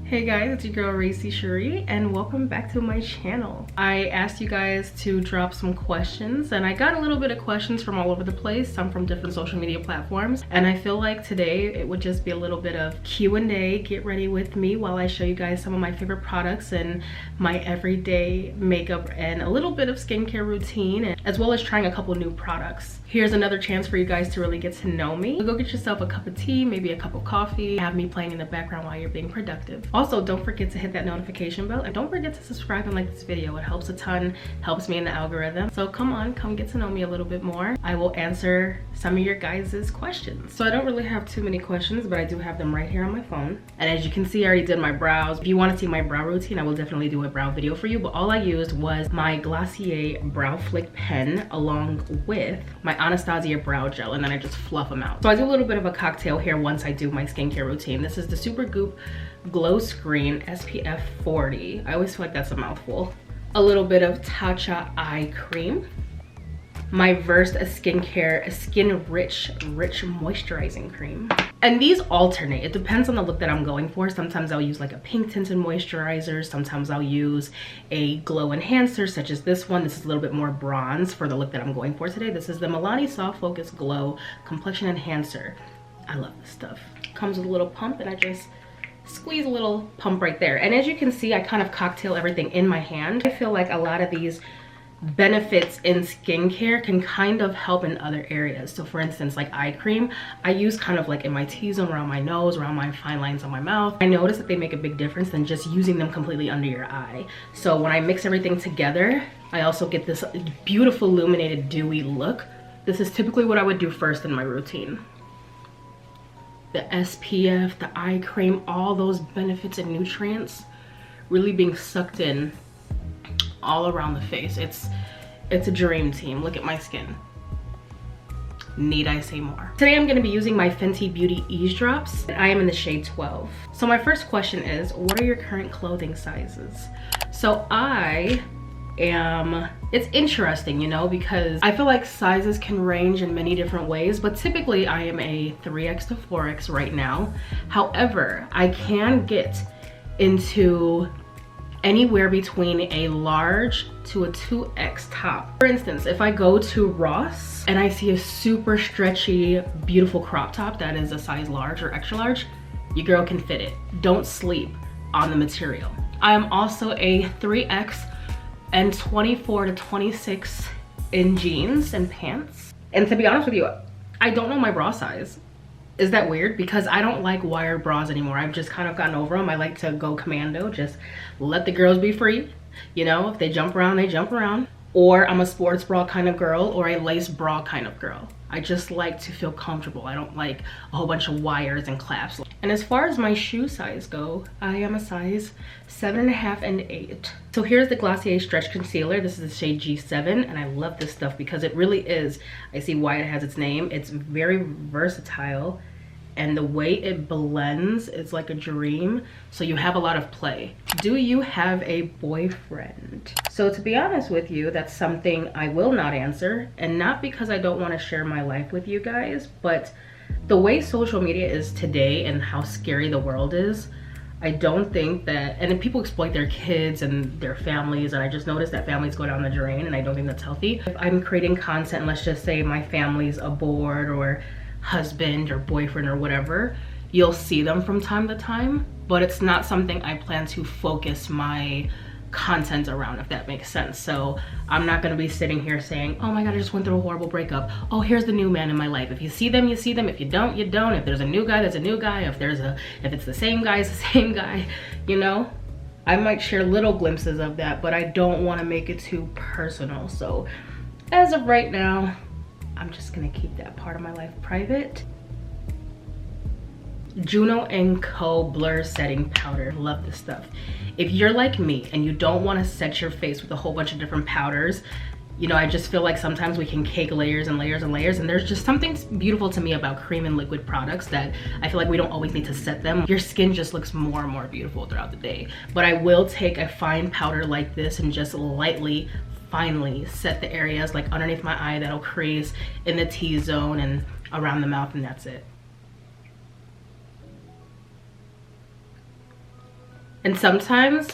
Hey guys, it's your girl reesiecherie and welcome back to my channel. I asked you guys to drop some questions and I got a little bit of questions from all over the place, some from different social media platforms, and I feel like today it would just be a little bit of Q&A. Get ready with me while I show you guys some of my favorite products and my everyday makeup and a little bit of skincare routine, as well as trying a couple new products. Here's another chance for you guys to really get to know me. Go get yourself a cup of tea, maybe a cup of coffee, have me playing in the background while you're being productive. Also, don't forget to hit that notification bell and don't forget to subscribe and like this video. It helps a ton, helps me in the algorithm. So come on, come get to know me a little bit more. I will answer some of your guys' questions. So I don't really have too many questions, but I do have them right here on my phone. And as you can see, I already did my brows. If you want to see my brow routine, I will definitely do a brow video for you, but all I used was my Glossier Brow Flick pen along with my Anastasia brow gel, and then I just fluff them out. So I do a little bit of a cocktail here once I do my skincare routine. This is the Supergoop Glow Screen SPF 40. I always feel like that's a mouthful. A little bit of Tatcha eye cream. My Versed Skincare Skin Rich Moisturizing Cream. And these alternate. It depends on the look that I'm going for. Sometimes I'll use like a pink tinted moisturizer. Sometimes I'll use a glow enhancer such as this one. This is a little bit more bronze for the look that I'm going for today. This is the Milani Soft Focus Glow Complexion Enhancer. I love this stuff. Comes with a little pump and I just squeeze a little pump right there. And as you can see, I kind of cocktail everything in my hand. I feel like a lot of these benefits in skincare can kind of help in other areas. So for instance, like eye cream, I use kind of like in my T-zone, around my nose, around my fine lines on my mouth. I notice that they make a big difference than just using them completely under your eye. So when I mix everything together, I also get this beautiful illuminated dewy look. This is typically what I would do first in my routine. The SPF, the eye cream, all those benefits and nutrients really being sucked in all around the face. It's a dream team. Look at my skin. Need I say more? Today I'm going to be using my Fenty Beauty Ease Drops. I am in the shade 12. So my first question is, what are your current clothing sizes? So it's interesting, you know, because I feel like sizes can range in many different ways, but typically I am a 3X to 4X right now. However, I can get into anywhere between a large to a 2X top. For instance, if I go to Ross and I see a super stretchy, beautiful crop top that is a size large or extra large, your girl can fit it. Don't sleep on the material. I am also a 3X and 24 to 26 in jeans and pants. And to be honest with you, I don't know my bra size. Is that weird? Because I don't like wired bras anymore. I've just kind of gotten over them. I like to go commando, just let the girls be free. You know, if they jump around, they jump around. Or I'm a sports bra kind of girl or a lace bra kind of girl. I just like to feel comfortable. I don't like a whole bunch of wires and clasps. And as far as my shoe size go, I am a size 7.5 and 8. So here's the Glossier Stretch Concealer. This is the shade G7, and I love this stuff because it really is. I see why it has its name. It's very versatile, and the way it blends is like a dream. So you have a lot of play. Do you have a boyfriend? So to be honest with you, that's something I will not answer, and not because I don't want to share my life with you guys, but the way social media is today and how scary the world is, I don't think that, and then people exploit their kids and their families, and I just noticed that families go down the drain, and I don't think that's healthy. If I'm creating content, let's just say my family's aboard or husband or boyfriend or whatever, you'll see them from time to time, but it's not something I plan to focus my content around, if that makes sense. So I'm not going to be sitting here saying, oh my god, I just went through a horrible breakup, oh here's the new man in my life. If you see them, you see them. If you don't, you don't. If there's a new guy, there's a new guy. If it's the same guy, it's the same guy. You know, I might share little glimpses of that, but I don't want to make it too personal. So as of right now, I'm just gonna keep that part of my life private. Juno & Co. Blur Setting Powder. Love this stuff. If you're like me and you don't want to set your face with a whole bunch of different powders, you know, I just feel like sometimes we can cake layers and layers and layers, and there's just something beautiful to me about cream and liquid products that I feel like we don't always need to set them. Your skin just looks more and more beautiful throughout the day. But I will take a fine powder like this and just lightly, finely set the areas like underneath my eye that'll crease, in the T-zone and around the mouth, and that's it. And sometimes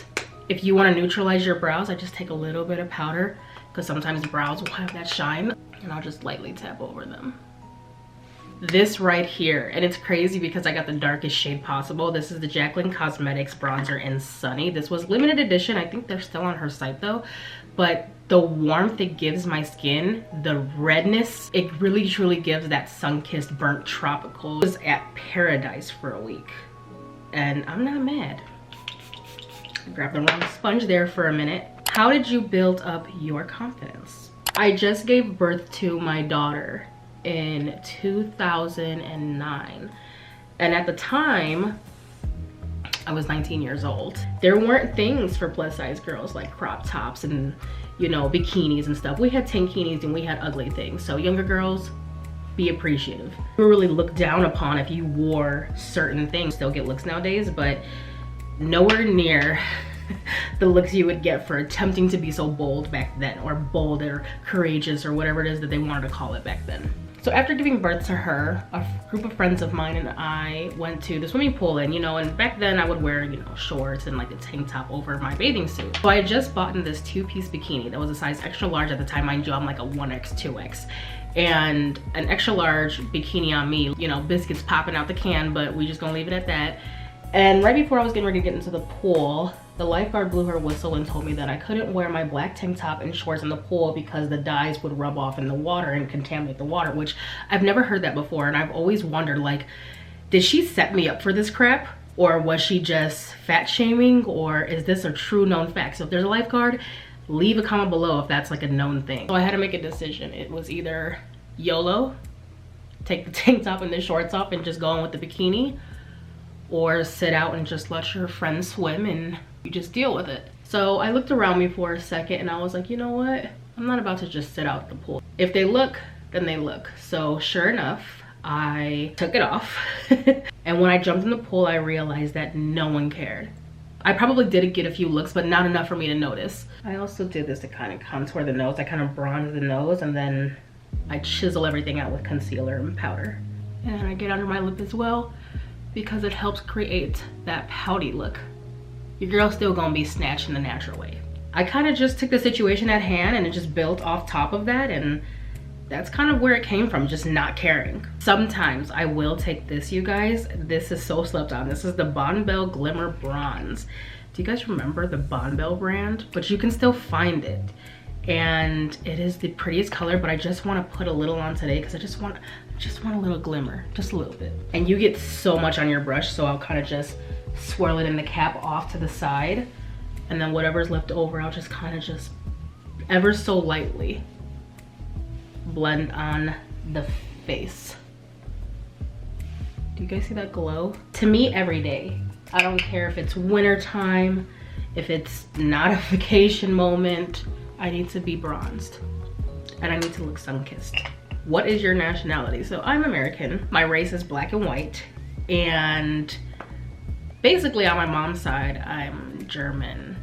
if you want to neutralize your brows, I just take a little bit of powder, because sometimes brows will have that shine, and I'll just lightly tap over them. This right here, and it's crazy because I got the darkest shade possible. This is the Jaclyn Cosmetics bronzer in Sunny. This was limited edition. I think they're still on her site though, but the warmth it gives my skin, the redness, it really truly gives that sun-kissed burnt tropical. I was at paradise for a week and I'm not mad. I grabbed the wrong sponge there for a minute. How did you build up your confidence? I just gave birth to my daughter in 2009, and at the time I was 19 years old. There weren't things for plus size girls like crop tops and, you know, bikinis and stuff. We had tankinis and we had ugly things. So younger girls, be appreciative. We were really looked down upon if you wore certain things. Still get looks nowadays, but nowhere near the looks you would get for attempting to be so bold back then, or bold or courageous or whatever it is that they wanted to call it back then. So after giving birth to her, a group of friends of mine and I went to the swimming pool, and, you know, and back then I would wear, you know, shorts and like a tank top over my bathing suit. So I had just bought in this 2-piece bikini that was a size extra large at the time. Mind you, I'm like a 1X, 2X. And an extra large bikini on me, you know, biscuits popping out the can, but we just gonna leave it at that. And right before I was getting ready to get into the pool, the lifeguard blew her whistle and told me that I couldn't wear my black tank top and shorts in the pool because the dyes would rub off in the water and contaminate the water, which I've never heard that before. And I've always wondered, like, did she set me up for this crap? Or was she just fat shaming? Or is this a true known fact? So if there's a lifeguard, leave a comment below if that's like a known thing. So I had to make a decision. It was either YOLO, take the tank top and the shorts off and just go on with the bikini, or sit out and just let your friends swim and you just deal with it. So I looked around me for a second and I was like, you know what? I'm not about to just sit out the pool. If they look, then they look. So sure enough, I took it off. And when I jumped in the pool, I realized that no one cared. I probably did get a few looks, but not enough for me to notice. I also did this to kind of contour the nose. I kind of bronzed the nose and then I chisel everything out with concealer and powder. And I get under my lip as well, because it helps create that pouty look. Your girl's still gonna be snatched in the natural way. I kind of just took the situation at hand and it just built off top of that, and that's kind of where it came from, just not caring. Sometimes I will take this, you guys. This is so slept on. This is the Bon Bell Glimmer Bronze. Do you guys remember the Bon Bell brand? But you can still find it. And it is the prettiest color, but I just want to put a little on today because I just want a little glimmer, just a little bit. And you get so much on your brush, so I'll kind of just swirl it in the cap off to the side, and then whatever's left over, I'll just kind of just ever so lightly blend on the face. Do you guys see that glow? To me, every day. I don't care if it's winter time, if it's not a vacation moment, I need to be bronzed and I need to look sun-kissed. What is your nationality? So I'm American. My race is black and white, and basically on my mom's side, I'm German.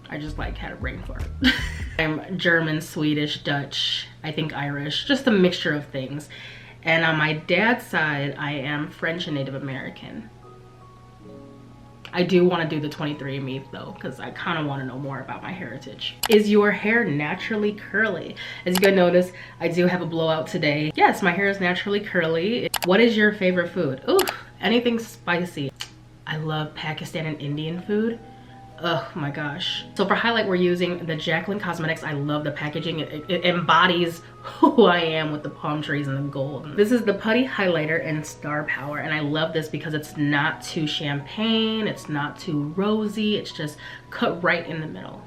I just like had a brain fart. I'm German, Swedish, Dutch, I think Irish, just a mixture of things. And on my dad's side, I am French and Native American. I do want to do the 23andMe though, because I kind of want to know more about my heritage. Is your hair naturally curly? As you guys notice, I do have a blowout today. Yes, my hair is naturally curly. What is your favorite food? Ooh, anything spicy. I love Pakistan and Indian food. Oh my gosh. So for highlight, we're using the Jaclyn Cosmetics. I love the packaging. It embodies who I am with the palm trees and the gold. This is the Putty Highlighter in Star Power, and I love this because it's not too champagne, it's not too rosy, it's just cut right in the middle.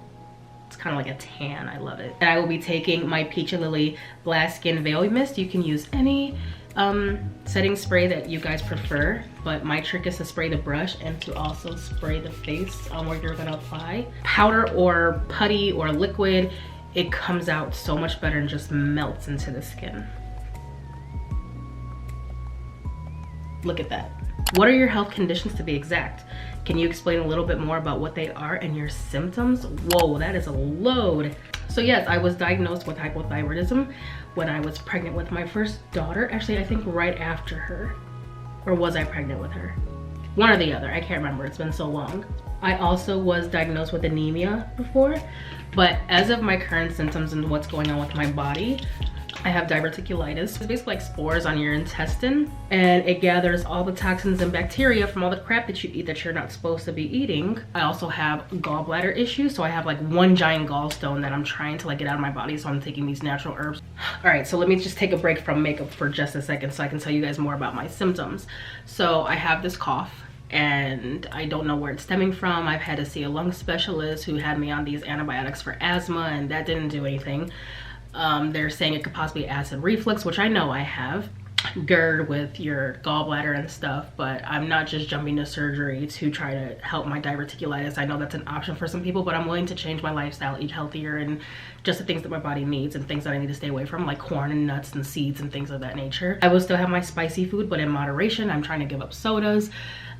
It's kind of like a tan. I love it. And I will be taking my Peachy Lily Black Skin Veil Mist. You can use any setting spray that you guys prefer, but my trick is to spray the brush and to also spray the face on where you're gonna apply. Powder or putty or liquid, it comes out so much better and just melts into the skin. Look at that. What are your health conditions, to be exact? Can you explain a little bit more about what they are and your symptoms? Whoa, that is a load. So yes, I was diagnosed with hypothyroidism when I was pregnant with my first daughter. Actually, I think right after her. Or was I pregnant with her? One or the other, I can't remember, it's been so long. I also was diagnosed with anemia before, but as of my current symptoms and what's going on with my body, I have diverticulitis. It's basically like spores on your intestine, and it gathers all the toxins and bacteria from all the crap that you eat that you're not supposed to be eating. I also have gallbladder issues, so I have like one giant gallstone that I'm trying to like get out of my body, so I'm taking these natural herbs. All right, so let me just take a break from makeup for just a second so I can tell you guys more about my symptoms. So I have this cough, and I don't know where it's stemming from. I've had to see a lung specialist who had me on these antibiotics for asthma, and that didn't do anything. They're saying it could possibly be acid reflux, which I know I have. GERD with your gallbladder and stuff, but I'm not just jumping to surgery to try to help my diverticulitis. I know that's an option for some people, but I'm willing to change my lifestyle, eat healthier, and just the things that my body needs and things that I need to stay away from, like corn and nuts and seeds and things of that nature. I will still have my spicy food, but in moderation. I'm trying to give up sodas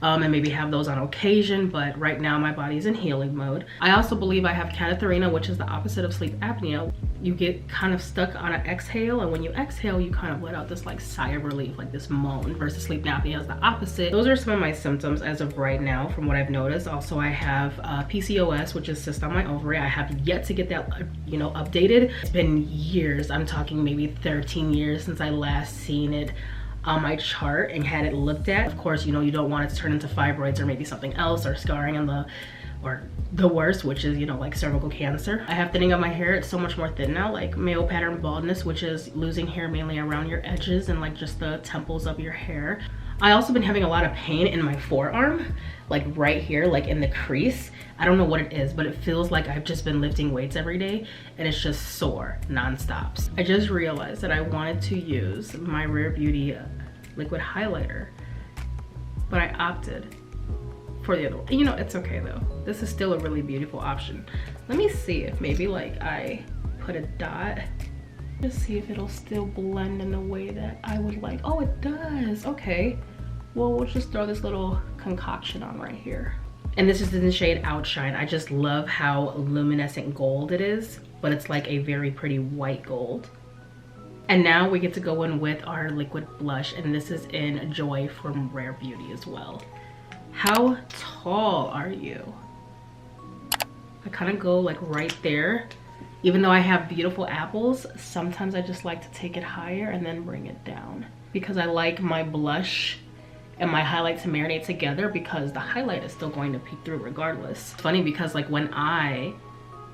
and maybe have those on occasion, but right now my body's in healing mode. I also believe I have catatherina, which is the opposite of sleep apnea. You get kind of stuck on an exhale, and when you exhale, you kind of let out this like sigh of relief, like this moan, versus sleep apnea is the opposite. Those are some of my symptoms as of right now from what I've noticed. Also, I have PCOS, which is cyst on my ovary. I have yet to get that updated. It's been years, I'm talking maybe 13 years since I last seen it on my chart and had it looked at. Of course, you don't want it to turn into fibroids or maybe something else, or scarring on or the worst, which is like cervical cancer. I have thinning of my hair. It's so much more thin now, like male pattern baldness, which is losing hair mainly around your edges and like just the temples of your hair. I also been having a lot of pain in my forearm, like right here, like in the crease. I don't know what it is, but it feels like I've just been lifting weights every day and it's just sore nonstop. I just realized that I wanted to use my Rare Beauty liquid highlighter, but I opted for the other one. It's okay though. This is still a really beautiful option. Let me see if maybe like I put a dot. Just see if it'll still blend in the way that I would like. Oh, it does. Okay. Well, we'll just throw this little concoction on right here. And this is in the shade Outshine. I just love how luminescent gold it is, but it's like a very pretty white gold. And now we get to go in with our liquid blush, and this is in Joy from Rare Beauty as well. How tall are you? I kind of go like right there. Even though I have beautiful apples, sometimes I just like to take it higher and then bring it down, because I like my blush and my highlight to marinate together, because the highlight is still going to peek through regardless. It's funny because like when I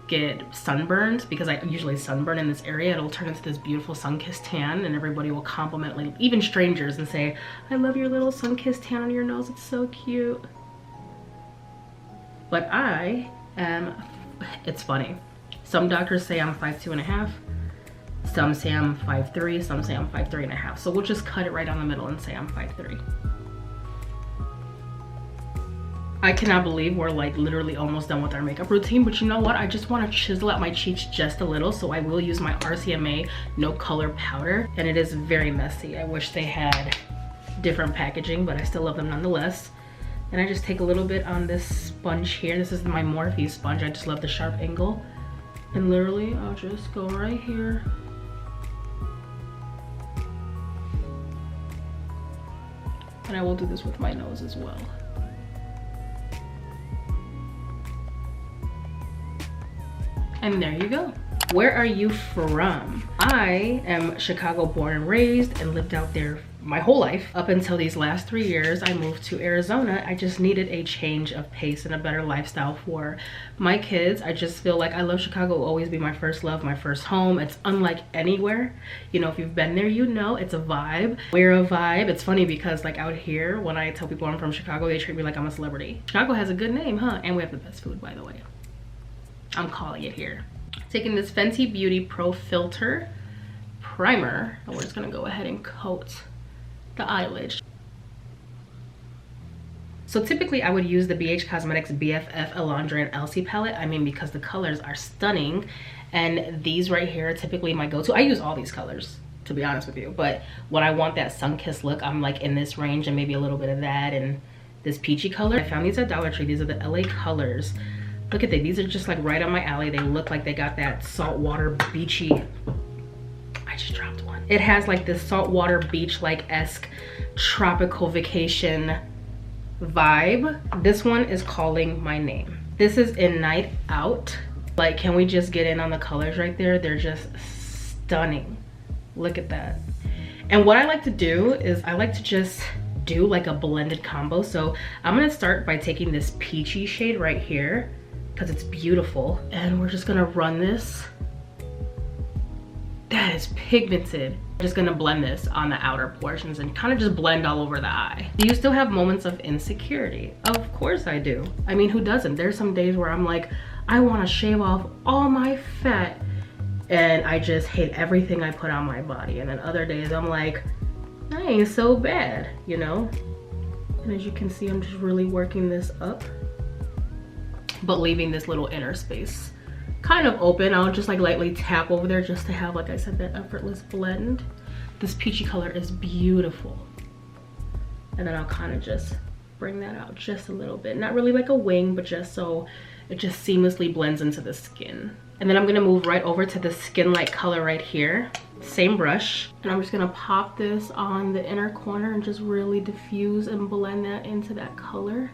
get sunburned, because I usually sunburn in this area, it'll turn into this beautiful sun-kissed tan, and everybody will compliment, like even strangers, and say, I love your little sun-kissed tan on your nose, it's so cute. But it's funny. Some doctors say I'm 5'2.5", some say I'm 5'3", some say I'm 5'3.5". So we'll just cut it right down the middle and say I'm 5'3". I cannot believe we're like literally almost done with our makeup routine, but you know what? I just want to chisel out my cheeks just a little, so I will use my RCMA No Color powder, and it is very messy. I wish they had different packaging, but I still love them nonetheless. And I just take a little bit on this sponge here. This is my Morphe sponge. I just love the sharp angle. And literally, I'll just go right here. And I will do this with my nose as well. And there you go. Where are you from? I am Chicago born and raised and lived out there my whole life. Up until these last 3 years, I moved to Arizona. I just needed a change of pace and a better lifestyle for my kids. I just feel like I love Chicago. It will always be my first love, my first home. It's unlike anywhere. If you've been there, it's a vibe. We're a vibe. It's funny because like out here, when I tell people I'm from Chicago, they treat me like I'm a celebrity. Chicago has a good name, huh? And we have the best food, by the way. I'm calling it here. Taking this Fenty Beauty Pro Filter Primer, and we're just gonna go ahead and coat the eyelid. So typically I would use the BH Cosmetics BFF Alondra and Elsie palette. I mean, because the colors are stunning, and these right here are typically my go-to. I use all these colors, to be honest with you, but when I want that sun-kissed look, I'm like in this range and maybe a little bit of that and this peachy color. I found these at Dollar Tree. These are the LA colors. Look at these are just like right on my alley. They look like they got that saltwater beachy. I just dropped one. It has like this saltwater beach like esque tropical vacation vibe. This one is Calling My Name. This is in Night Out. Like, can we just get in on the colors right there? They're just stunning. Look at that. And what I like to do is I like to just do like a blended combo. So I'm gonna start by taking this peachy shade right here because it's beautiful. And we're just gonna run this. That is pigmented. I'm just gonna blend this on the outer portions and kind of just blend all over the eye. Do you still have moments of insecurity? Of course I do. I mean, who doesn't? There's some days where I'm like, I wanna shave off all my fat and I just hate everything I put on my body. And then other days I'm like, I ain't so bad, you know? And as you can see, I'm just really working this up, but leaving this little inner space kind of open. I'll just like lightly tap over there just to have, like I said, that effortless blend. This peachy color is beautiful. And then I'll kind of just bring that out just a little bit. Not really like a wing, but just so it just seamlessly blends into the skin. And then I'm gonna move right over to the skin light color right here. Same brush. And I'm just gonna pop this on the inner corner and just really diffuse and blend that into that color.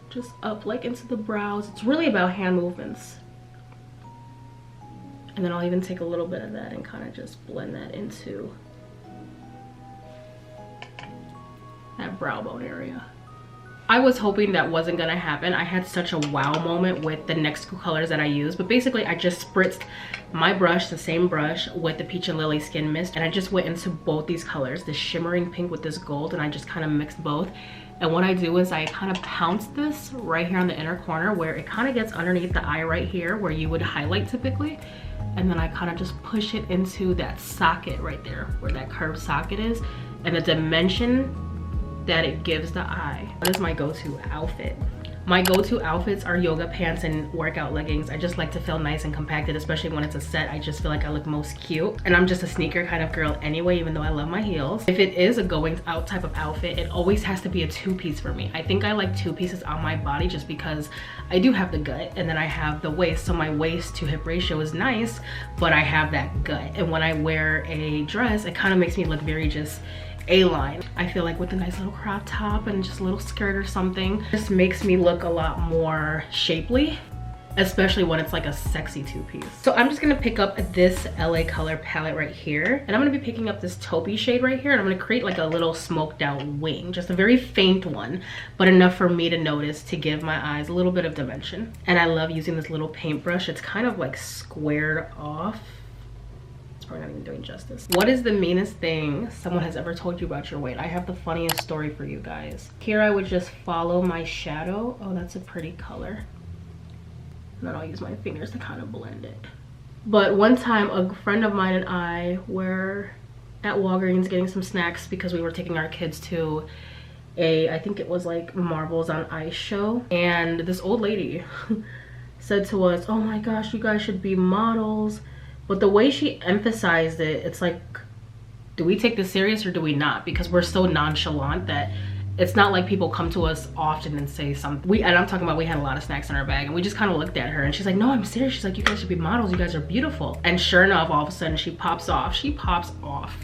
Just up like into the brows. It's really about hand movements. And then I'll even take a little bit of that and kind of just blend that into that brow bone area. I was hoping that wasn't gonna happen. I had such a wow moment with the next two colors that I used, but basically I just spritzed my brush, the same brush, with the Peach and Lily Skin Mist, and I just went into both these colors, this shimmering pink with this gold, and I just kind of mixed both. And what I do is I kind of pounce this right here on the inner corner where it kind of gets underneath the eye right here where you would highlight typically. And then I kind of just push it into that socket right there where that curved socket is, and the dimension that it gives the eye. What is my go-to outfit? My go-to outfits are yoga pants and workout leggings. I just like to feel nice and compacted, especially when it's a set. I just feel like I look most cute. And I'm just a sneaker kind of girl anyway, even though I love my heels. If it is a going out type of outfit, it always has to be a two-piece for me. I think I like two pieces on my body just because I do have the gut and then I have the waist. So my waist to hip ratio is nice, but I have that gut. And when I wear a dress, it kind of makes me look very just A-line. I feel like with a nice little crop top and just a little skirt or something, just makes me look a lot more shapely, especially when it's like a sexy two-piece. So I'm just gonna pick up this LA color palette right here, and I'm gonna be picking up this taupey shade right here, and I'm gonna create like a little smoked out wing, just a very faint one, but enough for me to notice to give my eyes a little bit of dimension. And I love using this little paintbrush. It's kind of like squared off. Probably not even doing justice. What is the meanest thing someone has ever told you about your weight? I have the funniest story for you guys. Here I would just follow my shadow. Oh, that's a pretty color. And then I'll use my fingers to kind of blend it. But one time a friend of mine and I were at Walgreens getting some snacks because we were taking our kids to I think it was like Marbles on Ice show. And this old lady said to us, oh my gosh, you guys should be models. But the way she emphasized it, it's like, do we take this serious or do we not? Because we're so nonchalant that it's not like people come to us often and say something. And I'm talking about we had a lot of snacks in our bag and we just kind of looked at her and she's like, no, I'm serious. She's like, you guys should be models. You guys are beautiful. And sure enough, all of a sudden she pops off. She pops off.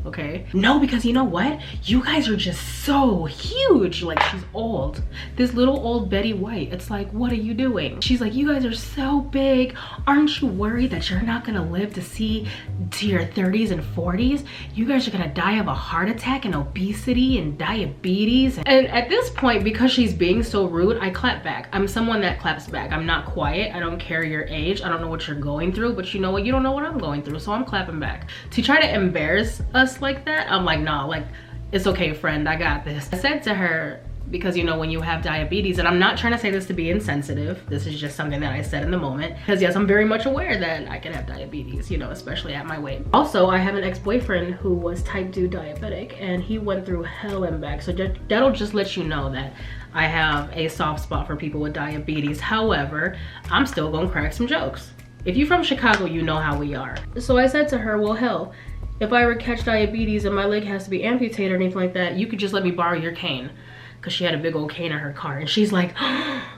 Okay, no, because you know what, you guys are just so huge. Like, she's old, this little old Betty White. It's like, what are you doing? She's like, you guys are so big. Aren't you worried that you're not gonna live to see to your 30s and 40s? You guys are gonna die of a heart attack and obesity and diabetes. And at this point, because she's being so rude, I clap back. I'm someone that claps back. I'm not quiet. I don't care your age. I don't know what you're going through, but you know what, you don't know what I'm going through, so I'm clapping back. To try to embarrass us like that, I'm like, nah, like, it's okay, friend, I got this. I said to her, because you know, when you have diabetes, and I'm not trying to say this to be insensitive, this is just something that I said in the moment, because yes, I'm very much aware that I can have diabetes, you know, especially at my weight. Also, I have an ex-boyfriend who was type 2 diabetic, and he went through hell and back, so that'll just let you know that I have a soft spot for people with diabetes. However, I'm still gonna crack some jokes. If you're from Chicago, you know how we are. So I said to her, well, hell, if I ever catch diabetes and my leg has to be amputated or anything like that, you could just let me borrow your cane. because she had a big old cane in her car, and she's like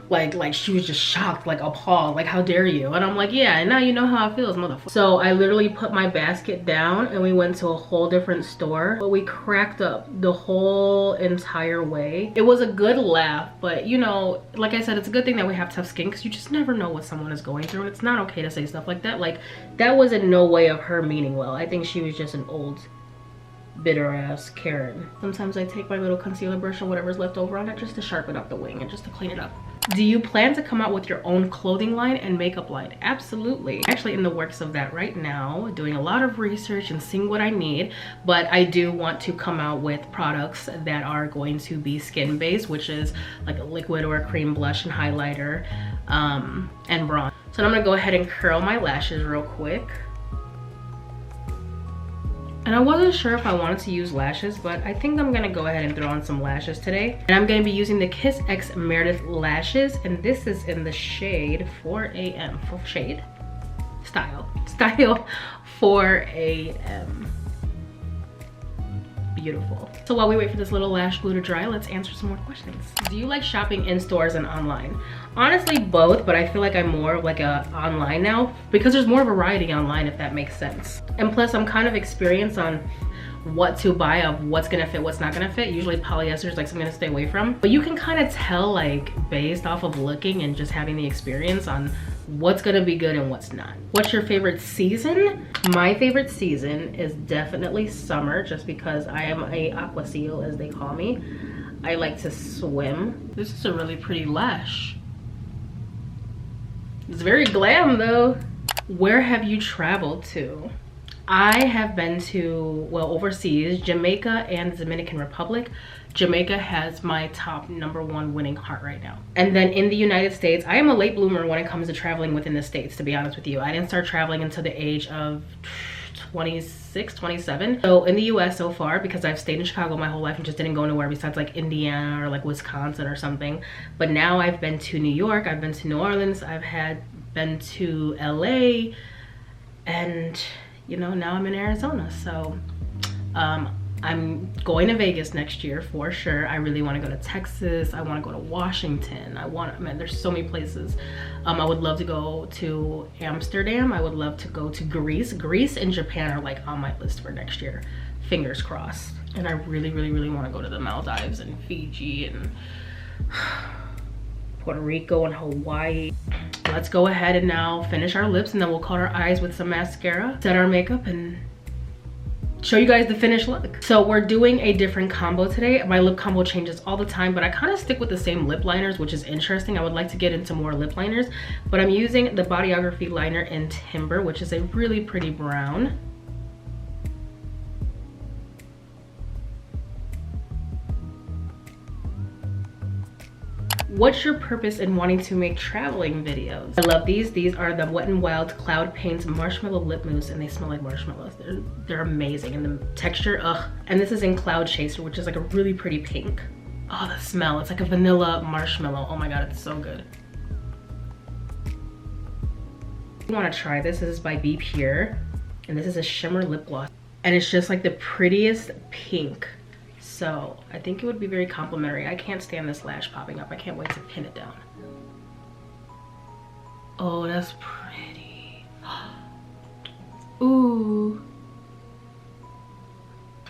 like she was just shocked, like appalled, like how dare you. And I'm like, yeah, and now you know how it feels, motherfucker. So I literally put my basket down and we went to a whole different store, but we cracked up the whole entire way. It was a good laugh, but you know, like I said, it's a good thing that we have tough skin, because you just never know what someone is going through, and it's not okay to say stuff like that. Like, that was in no way of her meaning well. I think she was just an old bitter ass Karen. Sometimes I take my little concealer brush or whatever's left over on it just to sharpen up the wing and just to clean it up. Do you plan to come out with your own clothing line and makeup line? Absolutely. Actually in the works of that right now, doing a lot of research and seeing what I need, but I do want to come out with products that are going to be skin based, which is like a liquid or a cream blush and highlighter and bronze. So I'm gonna go ahead and curl my lashes real quick. And I wasn't sure if I wanted to use lashes, but I think I'm gonna go ahead and throw on some lashes today. And I'm gonna be using the Kiss X Meredith lashes, and this is in the shade 4am, for shade, style 4am. Beautiful. So while we wait for this little lash glue to dry, let's answer some more questions. Do you like shopping in stores and online? Honestly, both, but I feel like I'm more of like a online now, because there's more variety online, if that makes sense. And plus I'm kind of experienced on what to buy, of what's gonna fit, what's not gonna fit. Usually polyester is like something to stay away from, but you can kind of tell, like based off of looking and just having the experience, on what's gonna be good and what's not. What's your favorite season? My favorite season is definitely summer, just because I am a aqua seal, as they call me. I like to swim. This is a really pretty lash. It's very glam though. Where have you traveled to? I have been to, well, overseas, Jamaica and the Dominican Republic. Jamaica has my top #1 winning heart right now. And then in the United States, I am a late bloomer when it comes to traveling within the States, to be honest with you. I didn't start traveling until the age of 26, 27. So in the US so far, because I've stayed in Chicago my whole life and just didn't go nowhere besides like Indiana or like Wisconsin or something. But now I've been to New York, I've been to New Orleans, been to LA, and you know, now I'm in Arizona. So I'm going to Vegas next year for sure. I really want to go to Texas. I want to go to Washington. Man, there's so many places. I would love to go to Amsterdam. I would love to go to Greece. Greece and Japan are like on my list for next year. Fingers crossed. And I really, really, really want to go to the Maldives and Fiji and Puerto Rico and Hawaii. Let's go ahead and now finish our lips, and then we'll coat our eyes with some mascara, set our makeup, and show you guys the finished look. So we're doing a different combo today. My lip combo changes all the time, but I kind of stick with the same lip liners, which is interesting. I would like to get into more lip liners, but I'm using the Bodyography liner in Timber, which is a really pretty brown. What's your purpose in wanting to make traveling videos? I love these. These are the Wet n Wild Cloud Paints Marshmallow Lip Mousse, and they smell like marshmallows. They're amazing, and the texture, ugh. And this is in Cloud Chaser, which is like a really pretty pink. Oh, the smell, it's like a vanilla marshmallow. Oh my God, it's so good. You wanna try this. This is by Be Pure, and this is a shimmer lip gloss. And it's just like the prettiest pink. So I think it would be very complimentary. I can't stand this lash popping up. I can't wait to pin it down. Oh, that's pretty. Ooh.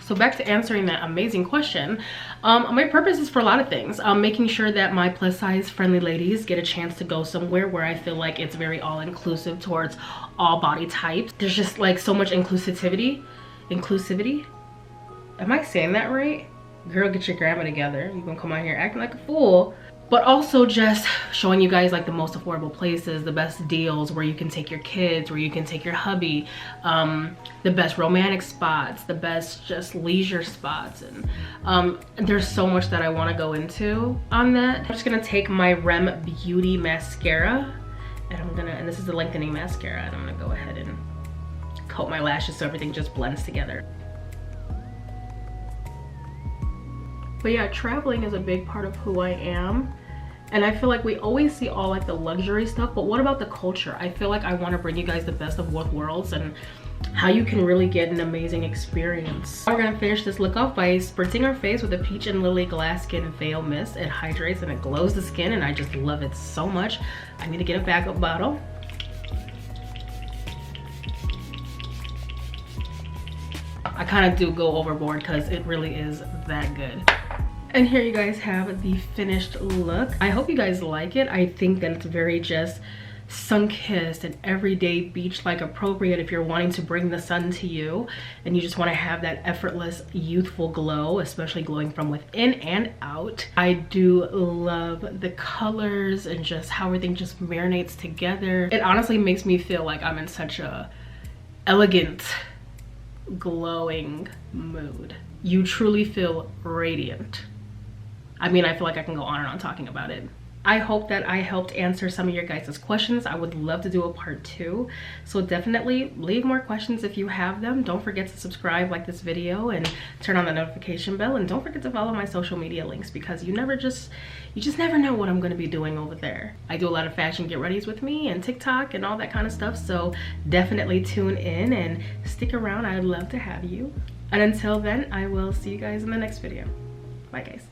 So back to answering that amazing question. My purpose is for a lot of things. Making sure that my plus size friendly ladies get a chance to go somewhere where I feel like it's very all inclusive towards all body types. There's just like so much inclusivity. Am I saying that right? Girl, get your grammar together. You gonna come out here acting like a fool. But also just showing you guys like the most affordable places, the best deals, where you can take your kids, where you can take your hubby, the best romantic spots, the best just leisure spots. And there's so much that I want to go into on that. I'm just gonna take my Rem Beauty mascara, and this is the lengthening mascara, and I'm gonna go ahead and coat my lashes so everything just blends together. But yeah, traveling is a big part of who I am. And I feel like we always see all like the luxury stuff, but what about the culture? I feel like I want to bring you guys the best of both worlds, and how you can really get an amazing experience. We're gonna finish this look off by spritzing our face with a Peach and Lily Glass Skin Veil Mist. It hydrates and it glows the skin, and I just love it so much. I need to get a backup bottle. I kind of do go overboard because it really is that good. And here you guys have the finished look. I hope you guys like it. I think that it's very just sun-kissed and everyday beach-like, appropriate if you're wanting to bring the sun to you and you just want to have that effortless youthful glow, especially glowing from within and out. I do love the colors and just how everything just marinates together. It honestly makes me feel like I'm in such a elegant, glowing mood. You truly feel radiant. I mean, I feel like I can go on and on talking about it. I hope that I helped answer some of your guys' questions. I would love to do a part 2. So definitely leave more questions if you have them. Don't forget to subscribe, like this video, and turn on the notification bell. And don't forget to follow my social media links, because you just never know what I'm gonna be doing over there. I do a lot of fashion get readies with me and TikTok and all that kind of stuff. So definitely tune in and stick around. I'd love to have you. And until then, I will see you guys in the next video. Bye guys.